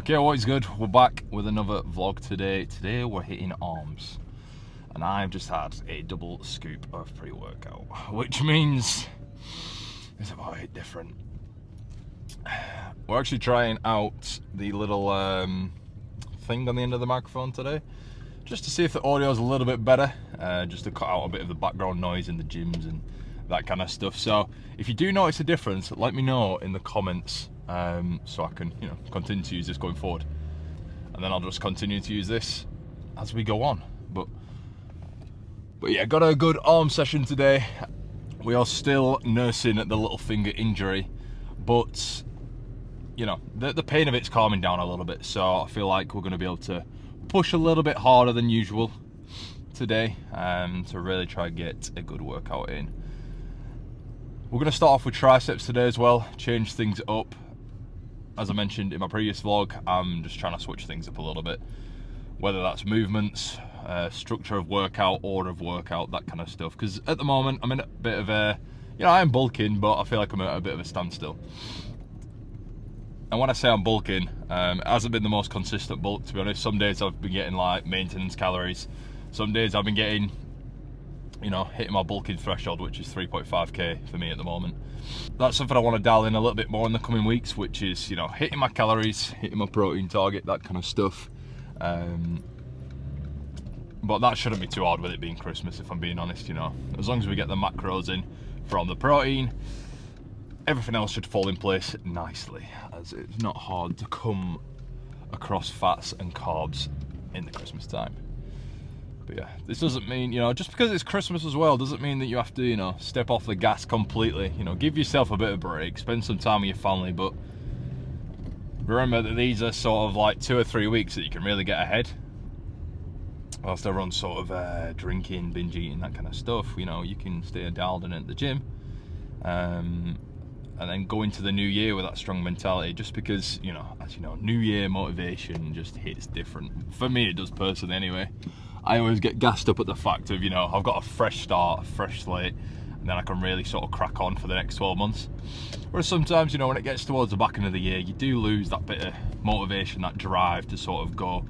Okay, what is good? We're back with another vlog today. Today we're hitting arms. And I've just had a double scoop of pre-workout, which means it's about a bit different. We're actually trying out the little thing on the end of the microphone today, just to see if the audio is a little bit better, just to cut out a bit of the background noise in the gyms and that kind of stuff. So if you do notice a difference, let me know in the comments, so I can, continue to use this going forward. And then I'll just continue to use this as we go on. But yeah, got a good arm session today. We are still nursing the little finger injury, but the pain of it's calming down a little bit, so I feel like we're going to be able to push a little bit harder than usual today, to really try and get a good workout in. We're going to start off with triceps today as well, change things up. As I mentioned in my previous vlog, I'm just trying to switch things up a little bit, whether that's movements, structure of workout, order of workout, that kind of stuff, because at the moment I'm in a bit of a, I am bulking, but I feel like I'm at a bit of a standstill. And when I say I'm bulking, it hasn't been the most consistent bulk, to be honest. Some days I've been getting like maintenance calories. Some days I've been getting, hitting my bulking threshold, which is 3.5k for me at the moment. That's something I want to dial in a little bit more in the coming weeks, which is, hitting my calories, hitting my protein target, that kind of stuff. But that shouldn't be too hard with it being Christmas, if I'm being honest, As long as we get the macros in from the protein, everything else should fall in place nicely, as it's not hard to come across fats and carbs in the Christmas time. But yeah, this doesn't mean, just because it's Christmas as well, doesn't mean that you have to, step off the gas completely. Give yourself a bit of break, spend some time with your family, but remember that these are sort of like 2 or 3 weeks that you can really get ahead. Whilst everyone's sort of drinking, binge eating, that kind of stuff, you can stay dialed in at the gym. And then go into the new year with that strong mentality, just because, as you know, new year motivation just hits different. For me, it does personally anyway. I always get gassed up at the fact of, I've got a fresh start, a fresh slate, and then I can really sort of crack on for the next 12 months. Whereas sometimes, when it gets towards the back end of the year, you do lose that bit of motivation, that drive to sort of go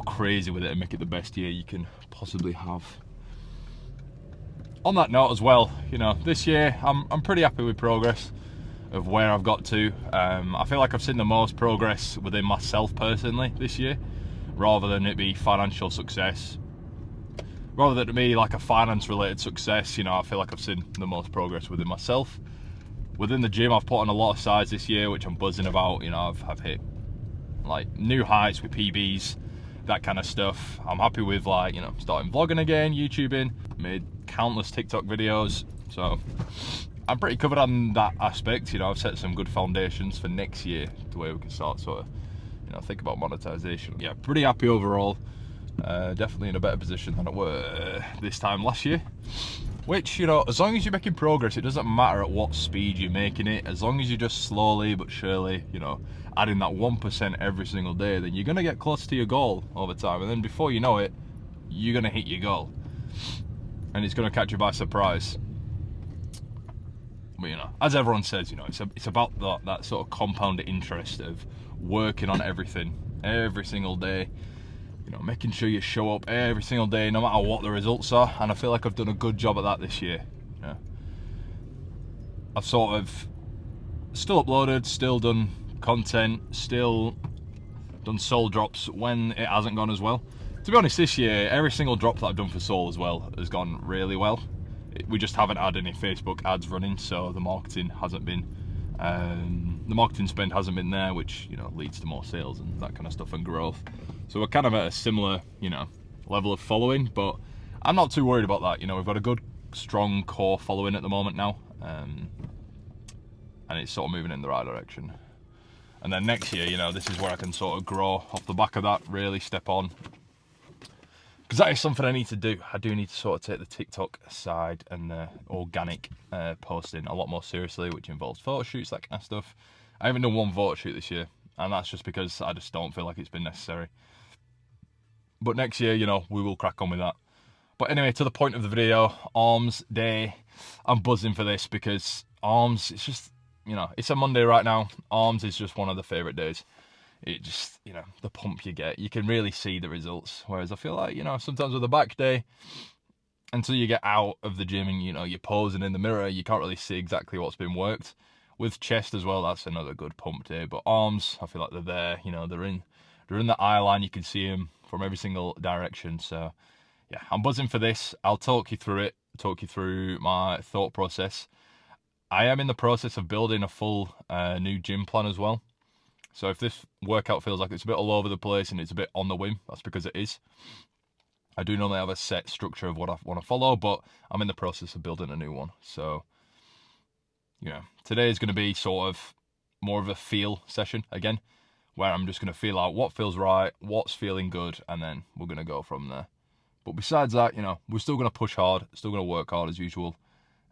crazy with it and make it the best year you can possibly have. On that note as well, this year I'm pretty happy with progress of where I've got to. I feel like I've seen the most progress within myself personally this year, rather than it be financial success. Rather than it be like a finance related success, I feel like I've seen the most progress within myself. Within the gym, I've put on a lot of size this year, which I'm buzzing about. I've hit like new heights with PBs, that kind of stuff. I'm happy with starting vlogging again, YouTubing, made countless TikTok videos, so I'm pretty covered on that aspect. I've set some good foundations for next year to where we can start sort of, think about monetization. Yeah, pretty happy overall. Definitely in a better position than I were this time last year. Which, as long as you're making progress, it doesn't matter at what speed you're making it. As long as you're just slowly but surely, adding that 1% every single day, then you're going to get close to your goal over time. And then before you know it, you're going to hit your goal. And it's going to catch you by surprise. But, as everyone says, it's about that sort of compounded interest of working on everything every single day. Making sure you show up every single day, no matter what the results are. And I feel like I've done a good job at that this year. I've sort of still uploaded, still done content, still done soul drops when it hasn't gone as well. To be honest, this year, every single drop that I've done for soul as well has gone really well. We just haven't had any Facebook ads running, so the marketing hasn't been, the marketing spend hasn't been there, which, leads to more sales and that kind of stuff and growth. So we're kind of at a similar, level of following, but I'm not too worried about that. We've got a good, strong core following at the moment now, and it's sort of moving in the right direction. And then next year, this is where I can sort of grow off the back of that, really step on. Because that is something I need to do. I do need to sort of take the TikTok side and the organic posting a lot more seriously, which involves photo shoots, that kind of stuff. I haven't done one photo shoot this year, and that's just because I just don't feel like it's been necessary. But next year, we will crack on with that. But anyway, to the point of the video, arms day. I'm buzzing for this because arms, it's just, it's a Monday right now. Arms is just one of the favourite days. it just, you know, the pump you get, you can really see the results. Whereas I feel like, you know, sometimes with a back day, until you get out of the gym and, you know, you're posing in the mirror, you can't really see exactly what's been worked. With chest as well, that's another good pump day. But arms, I feel like they're there, you know, they're in the eye line, you can see them from every single direction. So yeah, I'm buzzing for this. I'll talk you through it, talk you through my thought process. I am in the process of building a full new gym plan as well. So if this workout feels like it's a bit all over the place and it's a bit on the whim, that's because it is. I do normally have a set structure of what I want to follow, but I'm in the process of building a new one. So, you know, today is going to be sort of more of a feel session again, where I'm just going to feel out what feels right, what's feeling good, and then we're going to go from there. But besides that, you know, we're still going to push hard, still going to work hard as usual,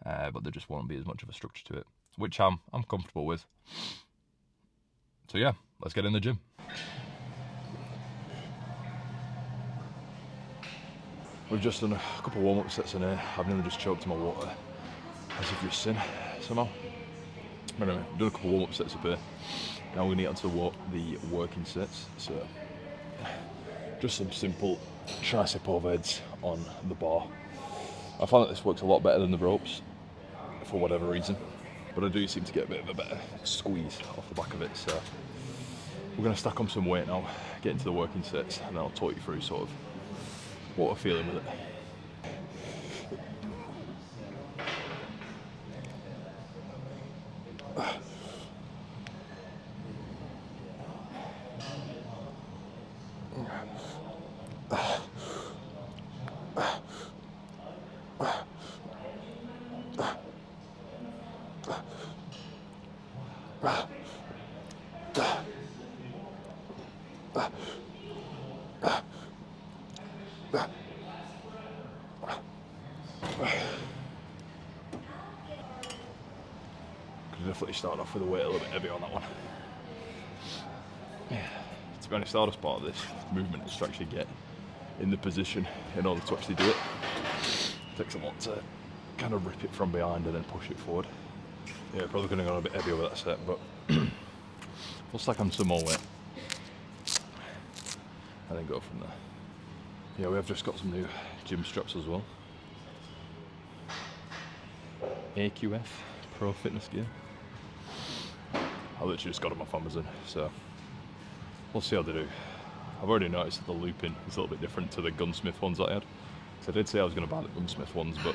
but there just won't be as much of a structure to it, which I'm comfortable with. So yeah, let's get in the gym. We've just done a couple of warm-up sets in here. I've nearly just choked my water, as if you've seen somehow. But anyway, we've done a couple of warm-up sets up here. Now we're going to get onto the working sets. So just some simple tricep overheads on the bar. I find that this works a lot better than the ropes, for whatever reason. But I do seem to get a bit of a better squeeze off the back of it. So we're going to stack on some weight now, get into the working sets, and then I'll talk you through sort of what we're feeling with it. Definitely start off with the weight a little bit heavy on that one. To be honest, the hardest part of this movement is to actually get in the position in order to actually do it. It takes a lot to kind of rip it from behind and then push it forward. Yeah, probably going to go a bit heavy over that set, but we'll stack on some more weight and then go from there. Yeah, we have just got some new gym straps as well. AQF Pro Fitness Gear. I literally just got them off Amazon, so we'll see how they do. I've already noticed that the looping is a little bit different to the Gunsmith ones that I had. So I did say I was going to buy the Gunsmith ones, but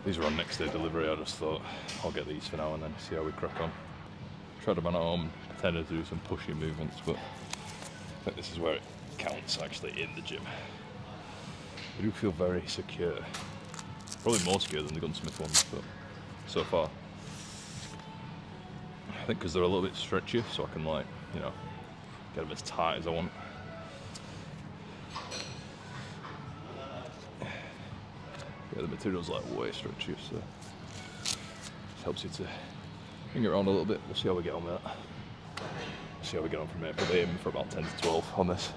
these were on next day delivery. I just thought I'll get these for now and then see how we crack on. Tried them at home and pretended to do some pushing movements, but I think this is where it counts actually in the gym. They do feel very secure. Probably more secure than the Gunsmith ones, but so far. I think because they're a little bit stretchy, so I can, like, you know, get them as tight as I want. Yeah, the material's like way stretchy, so it helps you to bring it around a little bit. We'll see how we get on with that. See how we get on from here. Probably aiming for about 10 to 12 on this.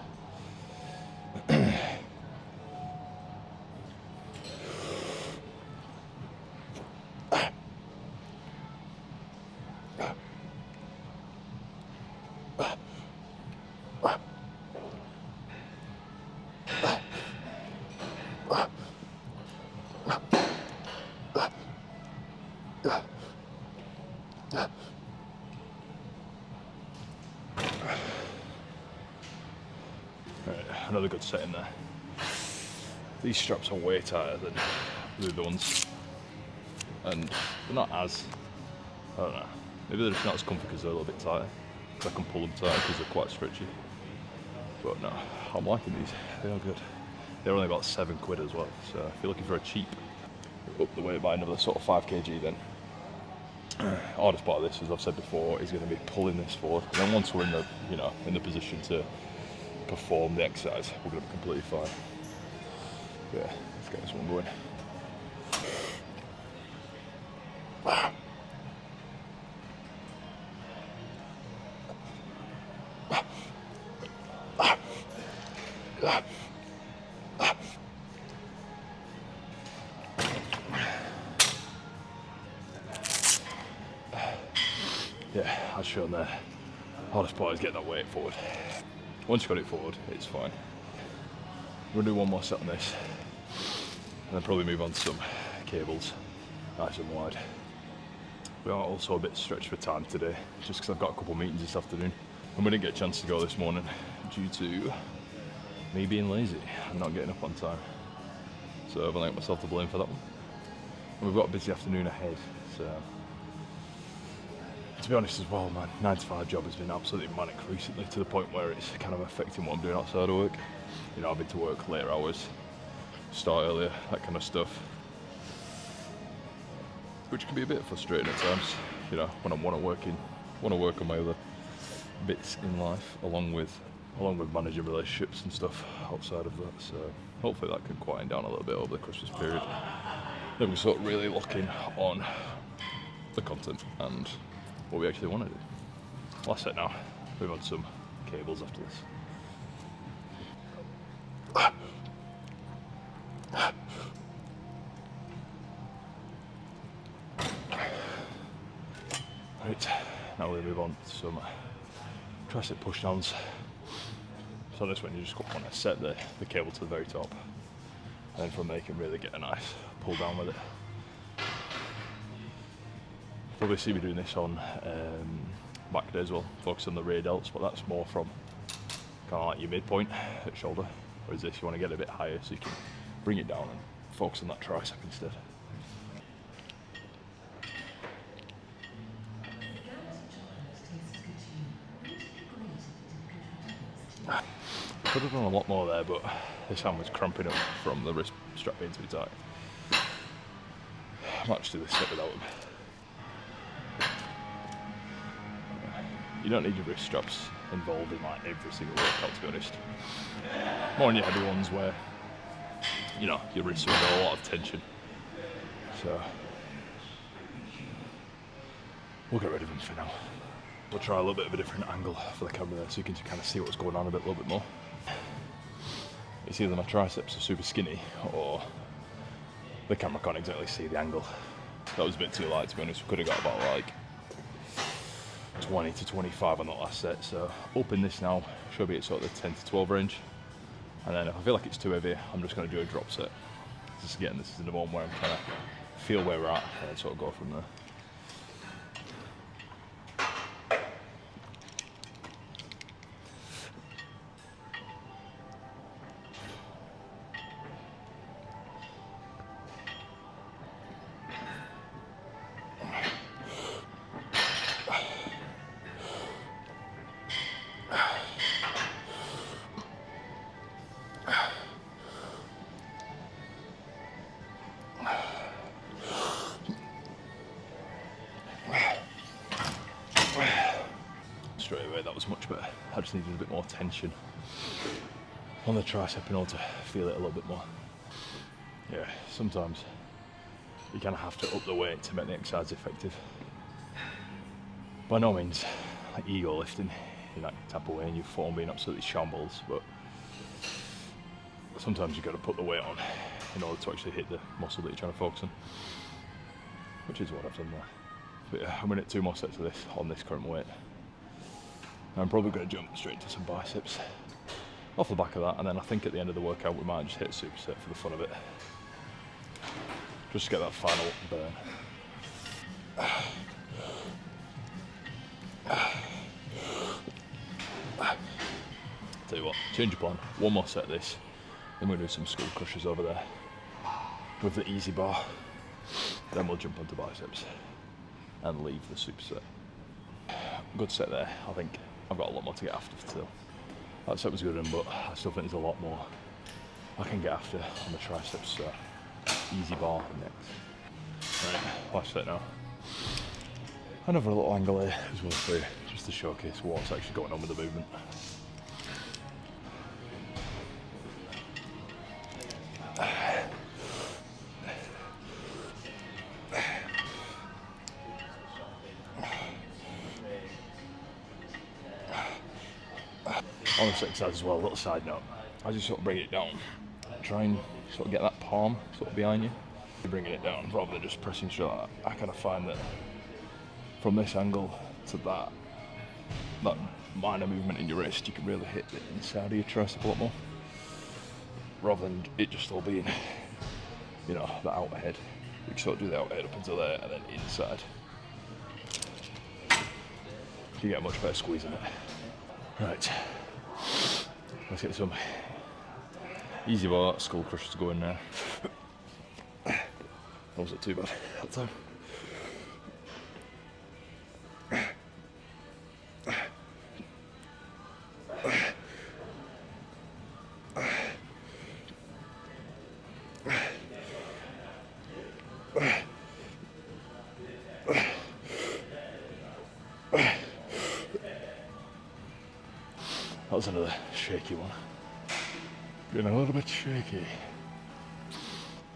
Right, another good set in there. These straps are way tighter than the other ones, and they're not as, I don't know, maybe they're just not as comfy because they're a little bit tighter. I can pull them tighter because they're quite stretchy. But no, I'm liking these, they are good. They're only about £7 as well, so if you're looking for a cheap, up the weight by another sort of 5 kg then. Hardest part of this, as I've said before, is going to be pulling this forward. And then once we're in the, you know, in the position to perform the exercise, we're going to be completely fine. Yeah, let's get this one going. Yeah, as shown there, Hardest part is getting that weight forward. Once you've got it forward, it's fine. We're gonna do one more set on this, and then probably move on to some cables, nice and wide. We are also a bit stretched for time today, just because I've got a couple of meetings this afternoon, and we didn't get a chance to go this morning due to me being lazy and not getting up on time. So I've only got myself to blame for that one. And we've got a busy afternoon ahead, so to be honest as well, man, 9 to 5 job has been absolutely manic recently, to the point where it's kind of affecting what I'm doing outside of work. You know, having to work later hours, start earlier, that kind of stuff, which can be a bit frustrating at times. You know, when I want to work on my other bits in life, along with managing relationships and stuff outside of that. So hopefully that can quieten down a little bit over the Christmas period. Then we sort of really lock in on the content and what we actually want to do. Last set now. Move on to some cables after this. Right, now we'll move on to some tricep push downs. So this one you just want to set the cable to the very top, and then from there you can really get a nice pull down with it. Probably see me doing this on back day as well, focus on the rear delts, but that's more from kind of like your midpoint at shoulder, whereas this you want to get a bit higher so you can bring it down and focus on that tricep instead. Could have done a lot more there, but this hand was cramping up from the wrist strap being too tight. I might just do this set without them. You don't need your wrist straps involved in like every single workout, to be honest. More on your heavy ones where, you know, your wrists are under a lot of tension. So we'll get rid of them for now. We'll try a little bit of a different angle for the camera there, so you can kind of see what's going on a little bit more. It's either my triceps are super skinny, or the camera can't exactly see the angle. That was a bit too light, to be honest. We could have got about like 20 to 25 on that last set, so up in this now should be at sort of the 10 to 12 range, and then if I feel like it's too heavy, I'm just going to do a drop set. Just again, this is the one where I'm trying to feel where we're at and then sort of go from there. Straight away that was much better. I just needed a bit more tension on the tricep in order to feel it a little bit more. Yeah, sometimes you kind of have to up the weight to make the exercise effective. By no means like ego lifting, you know, tap away and your form being absolutely shambles, but sometimes you've got to put the weight on in order to actually hit the muscle that you're trying to focus on, which is what I've done there. But yeah, I'm going to hit 2 more sets of this on this current weight. I'm probably going to jump straight to some biceps off the back of that, and then I think at the end of the workout we might just hit a superset for the fun of it, just to get that final burn. Tell you what, change your plan, 1 more set of this, then we'll do some skull crushers over there with the easy bar, then we'll jump onto biceps and leave the superset. Good set there. I think I've got a lot more to get after still. That set was good, but I still think there's a lot more I can get after on the triceps, so easy bar next. Right, last set now. Another little angle here as well for you, just to showcase what's actually going on with the movement. On this exercise as well, a little side note, I just sort of bring it down, try and sort of get that palm sort of behind you, bringing it down rather than just pressing straight like that. I kind of find that from this angle to that minor movement in your wrist, you can really hit the inside of your tricep a lot more, rather than it just all being, you know, the outer head. You can sort of do the outer head up until there, and then inside. You get a much better squeeze in it. Right, let's get some easy bar skull crushers going now. That wasn't too bad that time. That was another shaky one. Getting a little bit shaky.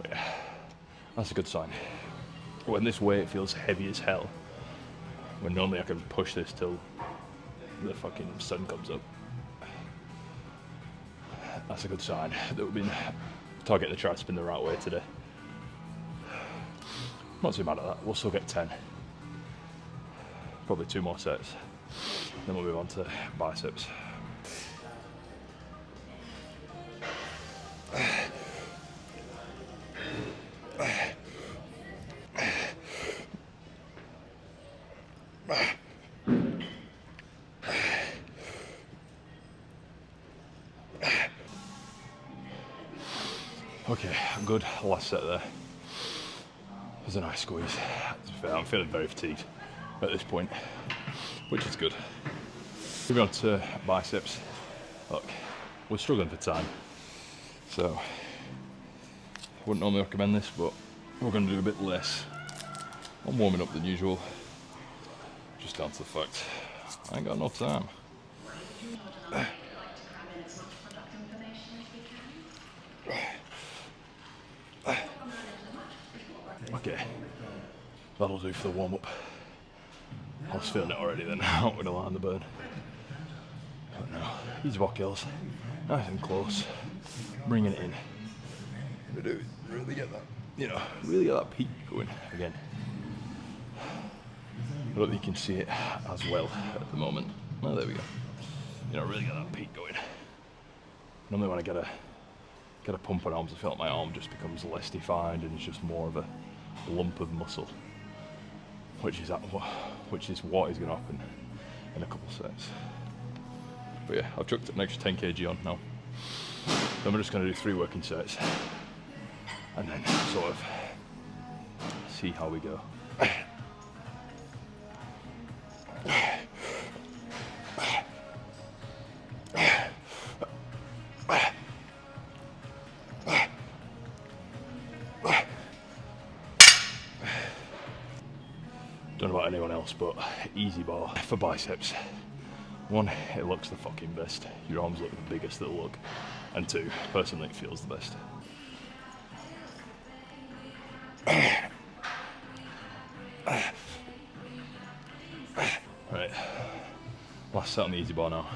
But yeah, that's a good sign. When this weight feels heavy as hell, when normally I can push this till the fucking sun comes up, that's a good sign that we've been targeting the tricep in the right way today. Not too mad at that. We'll still get 10. Probably 2 more sets. Then we'll move on to biceps. Okay, good. Last set there. There's a nice squeeze. I'm feeling very fatigued at this point, which is good. Moving on to biceps. Look, we're struggling for time, so I wouldn't normally recommend this, but we're going to do a bit less on warming up than usual, just down to the fact I ain't got enough time. Okay, that'll do for the warm-up. I was feeling it already then, not going to lie on the burn. But no, easy bar kills, nice and close, bringing it in. We do really get that, you know, really get that peak going again. I don't think you can see it as well at the moment. Oh, there we go. You know, really get that peak going. Normally when I get a pump on arms, I feel like my arm just becomes less defined and it's just more of a lump of muscle, which is what is going to happen in a couple sets. But yeah, I've chucked an extra 10 kg on now. Then we're just going to do 3 working sets and then sort of see how we go. Don't know about anyone else, but easy bar for biceps. 1, it looks the fucking best. Your arms look the biggest they'll look. And 2, personally, it feels the best. Right, last set on the easy bar now.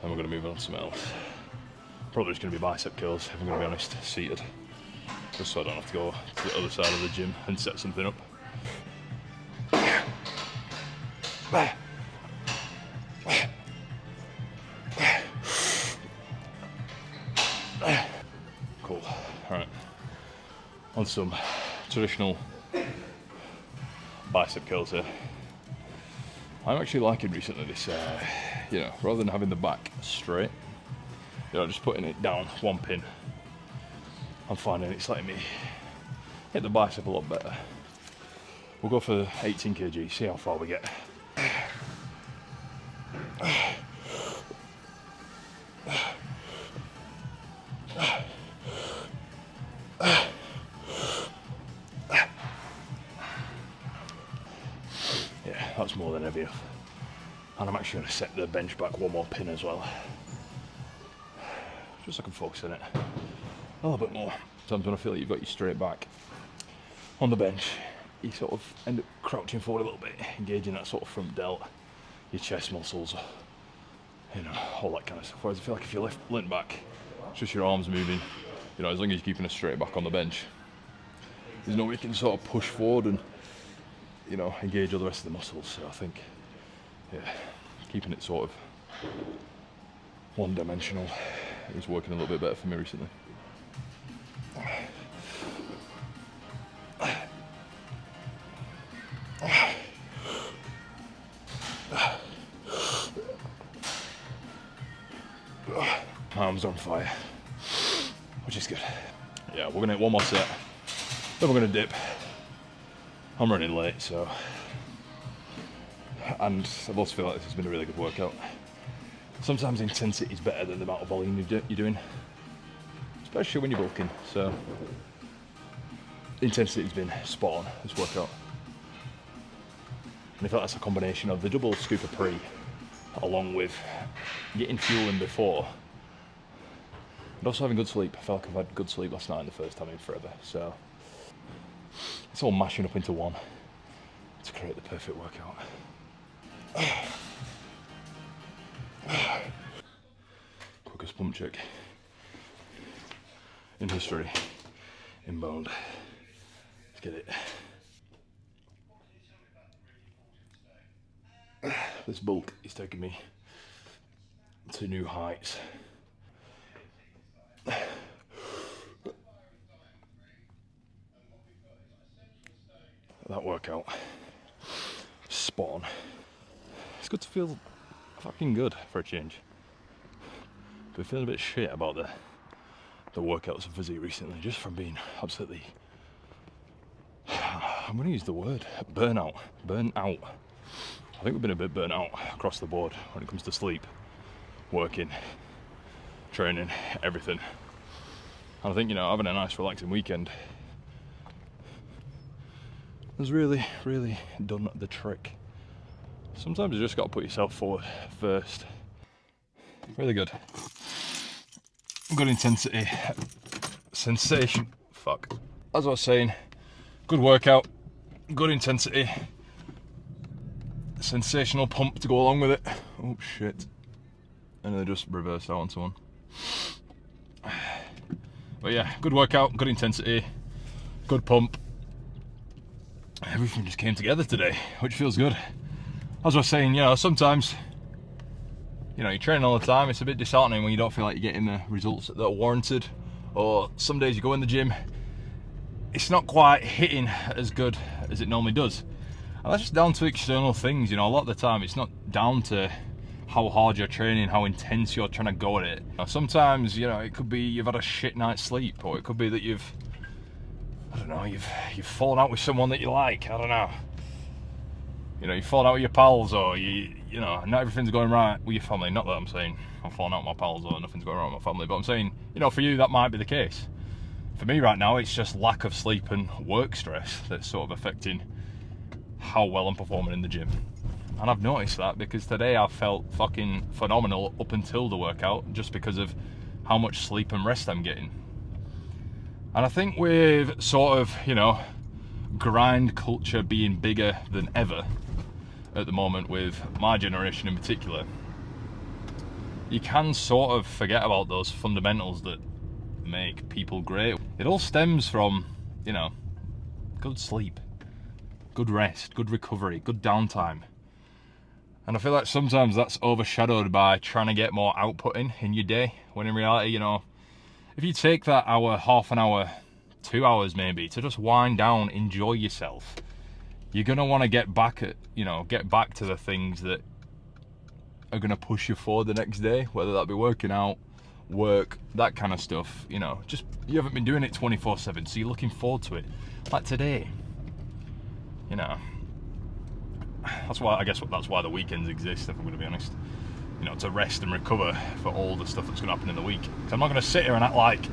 Then we're going to move on to something else. Probably just going to be bicep curls, if I'm going to be honest, seated. Just so I don't have to go to the other side of the gym and set something up. Cool. Alright. On some traditional bicep curls here. I'm actually liking recently this, you know, rather than having the back straight, you know, just putting it down 1 pin. I'm finding it's letting me hit the bicep a lot better. We'll go for 18 kg, see how far we get. Yeah, that's more than heavy enough. And I'm actually going to set the bench back 1 more pin as well. Just so I can focus on it a little bit more. Sometimes when I feel like you've got your straight back on the bench, you sort of end up crouching forward a little bit, engaging that sort of front delt, your chest muscles, you know, all that kind of stuff. Whereas I feel like if you lean back, it's just your arms moving, you know, as long as you're keeping a straight back on the bench, there's no way you can sort of push forward and, you know, engage all the rest of the muscles. So I think, yeah, keeping it sort of one-dimensional is working a little bit better for me recently. My arm's on fire, which is good. Yeah, we're gonna hit one more set, then we're gonna dip. I'm running late, so, and I also feel like this has been a really good workout. Sometimes intensity is better than the amount of volume you're doing, especially when you're bulking. So the intensity's been spot on this workout, and I feel that's a combination of the double scoop of pre, along with getting fuel in before, and also having good sleep. I felt like I've had good sleep last night and the first time in forever. So it's all mashing up into one to create the perfect workout. Quickest pump check in history. Inbound. Let's get it. This bulk is taking me to new heights. That workout, spot on. It's good to feel fucking good for a change. Been feeling a bit shit about the workouts and physique recently, just from being absolutely, I'm going to use the word, burnt out. I think we've been a bit burnt out across the board when it comes to sleep, working, training, everything. And I think, you know, having a nice relaxing weekend has really, really done the trick. Sometimes you just got to put yourself forward first. Really good. Good intensity. Sensation. Fuck. As I was saying, good workout, good intensity, sensational pump to go along with it. Oh shit. And then just reversed out on someone. But yeah, good workout, good intensity, good pump. Everything just came together today, which feels good. As I was saying, you know, sometimes, you know, you're training all the time, it's a bit disheartening when you don't feel like you're getting the results that are warranted. Or some days you go in the gym, it's not quite hitting as good as it normally does. And that's just down to external things, you know. A lot of the time it's not down to how hard you're training, how intense you're trying to go at it. Sometimes, you know, it could be you've had a shit night's sleep, or it could be that you've, I don't know, you've fallen out with someone that you like, I don't know. You know, you've fallen out with your pals, or you know, not everything's going right with your family. Not that I'm saying I'm falling out with my pals or nothing's going right with my family, but I'm saying, you know, for you that might be the case. For me right now, it's just lack of sleep and work stress that's sort of affecting how well I'm performing in the gym. And I've noticed that because today I felt fucking phenomenal up until the workout, just because of how much sleep and rest I'm getting. And I think with sort of, you know, grind culture being bigger than ever at the moment, with my generation in particular, you can sort of forget about those fundamentals that make people great. It all stems from, you know, good sleep, good rest, good recovery, good downtime. And I feel like sometimes that's overshadowed by trying to get more output in your day, when in reality, you know, if you take that hour, half an hour, 2 hours maybe, to just wind down, enjoy yourself, you're going to want to get back to the things that are going to push you forward the next day, whether that be working out, work, that kind of stuff. You know, just, you haven't been doing it 24/7, so you're looking forward to it. Like today, you know, that's why, I guess that's why the weekends exist, if I'm going to be honest. You know, to rest and recover for all the stuff that's going to happen in the week. Because I'm not going to sit here and act like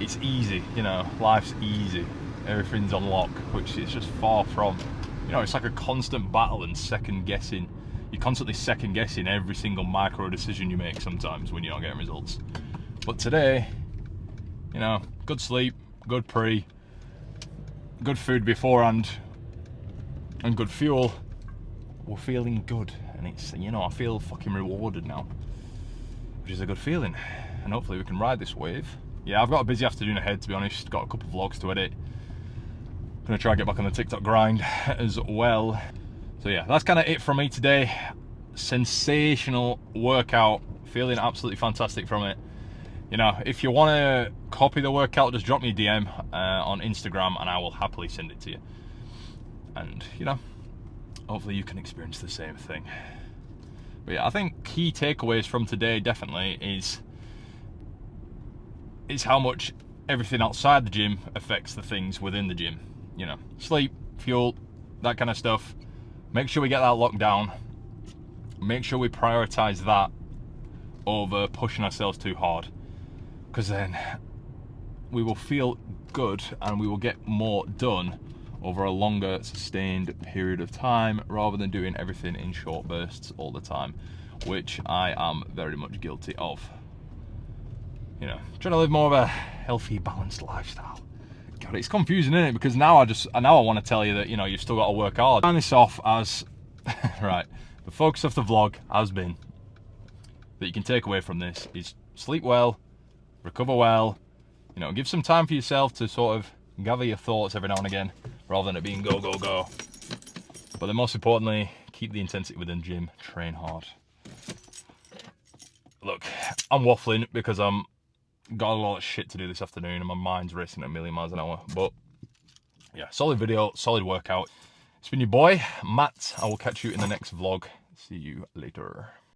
it's easy, you know, life's easy, everything's on lock, which is just far from. You know, it's like a constant battle and second guessing. You're constantly second guessing every single micro decision you make sometimes when you're not getting results. But today, you know, good sleep, good pre, good food beforehand, and good fuel, we're feeling good. And it's, you know, I feel fucking rewarded now, which is a good feeling. And hopefully we can ride this wave. Yeah, I've got a busy afternoon ahead, to be honest. Got a couple of vlogs to edit. Gonna try and get back on the TikTok grind as well. So yeah, that's kind of it from me today. Sensational workout, feeling absolutely fantastic from it. You know, if you want to copy the workout, just drop me a DM on Instagram and I will happily send it to you. And, you know, hopefully you can experience the same thing. But yeah, I think key takeaways from today definitely is how much everything outside the gym affects the things within the gym. You know, sleep, fuel, that kind of stuff. Make sure we get that locked down. Make sure we prioritize that over pushing ourselves too hard, because then we will feel good and we will get more done over a longer sustained period of time, rather than doing everything in short bursts all the time, which I am very much guilty of. You know, trying to live more of a healthy, balanced lifestyle. God, it's confusing, isn't it? Because now I want to tell you that, you know, you've still got to work hard. Sign this off as right. The focus of the vlog has been that you can take away from this is sleep well, recover well, you know, give some time for yourself to sort of gather your thoughts every now and again, rather than it being go, go, go. But then most importantly, keep the intensity within the gym, train hard. Look, I'm waffling because I'm got a lot of shit to do this afternoon and my mind's racing at a million miles an hour. But yeah, solid video, solid workout. It's been your boy, Matt. I will catch you in the next vlog. See you later.